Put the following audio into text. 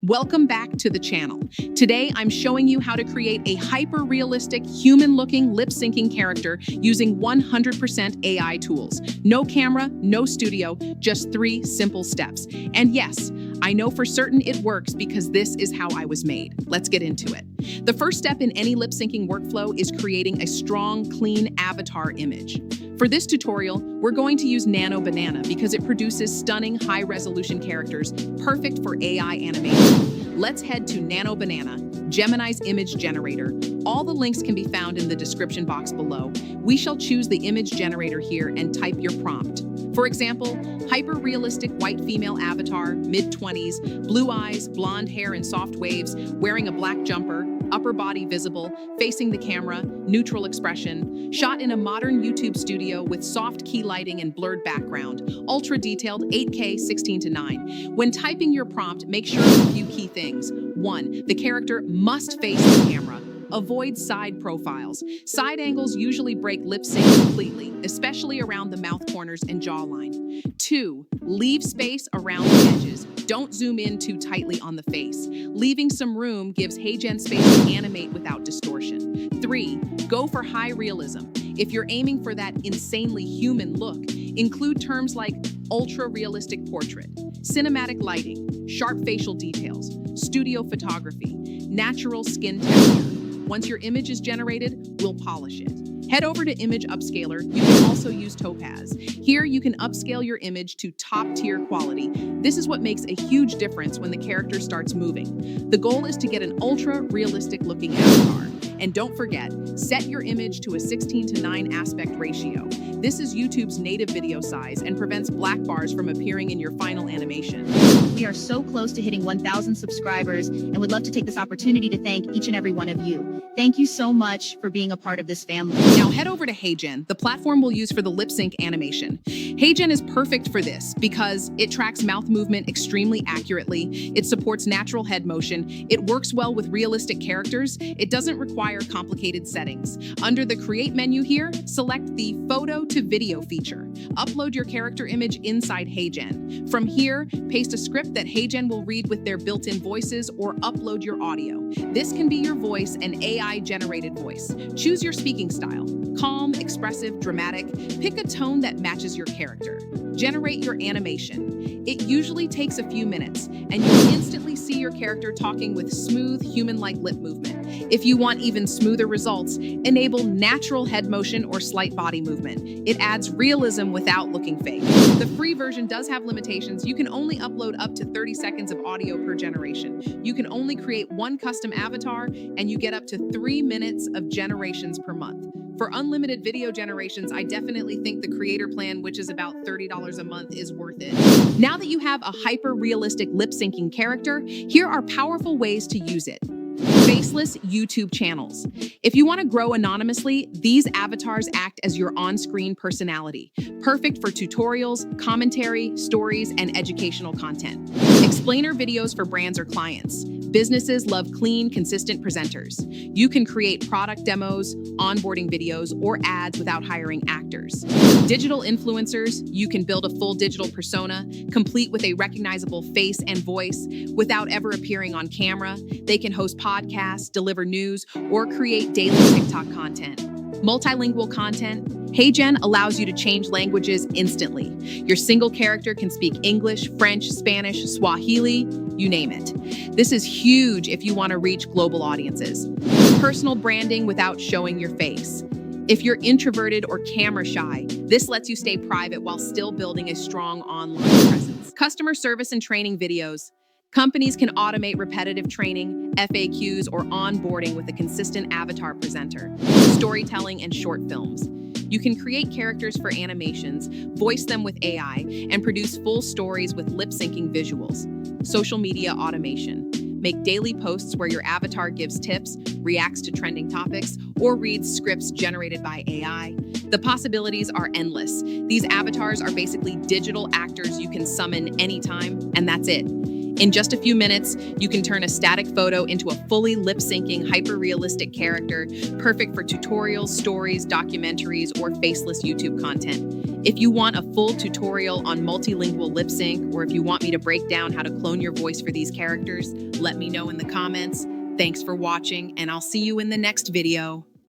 Welcome back to the channel. Today, I'm showing you how to create a hyper-realistic, human-looking lip-syncing character using 100% AI tools. No camera, no studio, just 3 simple steps. And yes, I know for certain it works because this is how I was made. Let's get into it. The first step in any lip-syncing workflow is creating a strong, clean avatar image. For this tutorial, we're going to use Nano Banana because it produces stunning high-resolution characters perfect for AI animation. Let's head to Nano Banana, Gemini's image generator. All the links can be found in the description box below. We shall choose the image generator here and type your prompt. For example, hyper-realistic white female avatar, mid-20s, blue eyes, blonde hair and soft waves, wearing a black jumper, upper body visible, facing the camera, neutral expression, shot in a modern YouTube studio with soft key lighting and blurred background, ultra-detailed 8K 16:9. When typing your prompt, make sure of a few key things. 1. The character must face the camera. Avoid side profiles. Side angles usually break lip sync completely, especially around the mouth corners and jawline. 2. Leave space around the edges. Don't zoom in too tightly on the face. Leaving some room gives HeyGen space to animate without distortion. 3. Go for high realism. If you're aiming for that insanely human look, include terms like ultra-realistic portrait, cinematic lighting, sharp facial details, studio photography, natural skin texture. Once your image is generated, we'll polish it. Head over to Image Upscaler. You can also use Topaz. Here, you can upscale your image to top-tier quality. This is what makes a huge difference when the character starts moving. The goal is to get an ultra-realistic looking avatar. And don't forget, set your image to a 16:9 aspect ratio. This is YouTube's native video size and prevents black bars from appearing in your final animation. We are so close to hitting 1,000 subscribers and would love to take this opportunity to thank each and every one of you. Thank you so much for being a part of this family. Now head over to HeyGen, the platform we'll use for the lip sync animation. HeyGen is perfect for this because it tracks mouth movement extremely accurately, it supports natural head motion, it works well with realistic characters, it doesn't require complicated settings. Under the Create menu here, select the Photo to Video feature. Upload your character image inside HeyGen. From here, paste a script that HeyGen will read with their built-in voices or upload your audio. This can be your voice and AI-generated voice. Choose your speaking style. Calm, expressive, dramatic. Pick a tone that matches your character. Generate your animation. It usually takes a few minutes, and you'll instantly see your character talking with smooth, human-like lip movement. If you want even smoother results, enable natural head motion or slight body movement. It adds realism without looking fake. The free version does have limitations. You can only upload up to 30 seconds of audio per generation. You can only create 1 custom avatar, and you get up to 3 minutes of generations per month. For unlimited video generations, I definitely think the creator plan, which is about $30 a month, is worth it. Now that you have a hyper-realistic lip-syncing character, here are powerful ways to use it. Faceless YouTube channels. If you want to grow anonymously, these avatars act as your on-screen personality. Perfect for tutorials, commentary, stories, and educational content. Explainer videos for brands or clients. Businesses love clean, consistent presenters. You can create product demos, onboarding videos, or ads without hiring actors. Digital influencers. You can build a full digital persona, complete with a recognizable face and voice, without ever appearing on camera. They can host podcasts, deliver news, or create daily TikTok content. Multilingual content. HeyGen allows you to change languages instantly. Your single character can speak English, French, Spanish, Swahili, you name it. This is huge if you want to reach global audiences. Personal branding without showing your face. If you're introverted or camera shy, this lets you stay private while still building a strong online presence. Customer service and training videos. Companies can automate repetitive training, FAQs, or onboarding with a consistent avatar presenter. Storytelling and short films. You can create characters for animations, voice them with AI, and produce full stories with lip-syncing visuals. Social media automation. Make daily posts where your avatar gives tips, reacts to trending topics, or reads scripts generated by AI. The possibilities are endless. These avatars are basically digital actors you can summon anytime, and that's it. In just a few minutes, you can turn a static photo into a fully lip-syncing, hyper-realistic character, perfect for tutorials, stories, documentaries, or faceless YouTube content. If you want a full tutorial on multilingual lip sync, or if you want me to break down how to clone your voice for these characters, let me know in the comments. Thanks for watching, and I'll see you in the next video.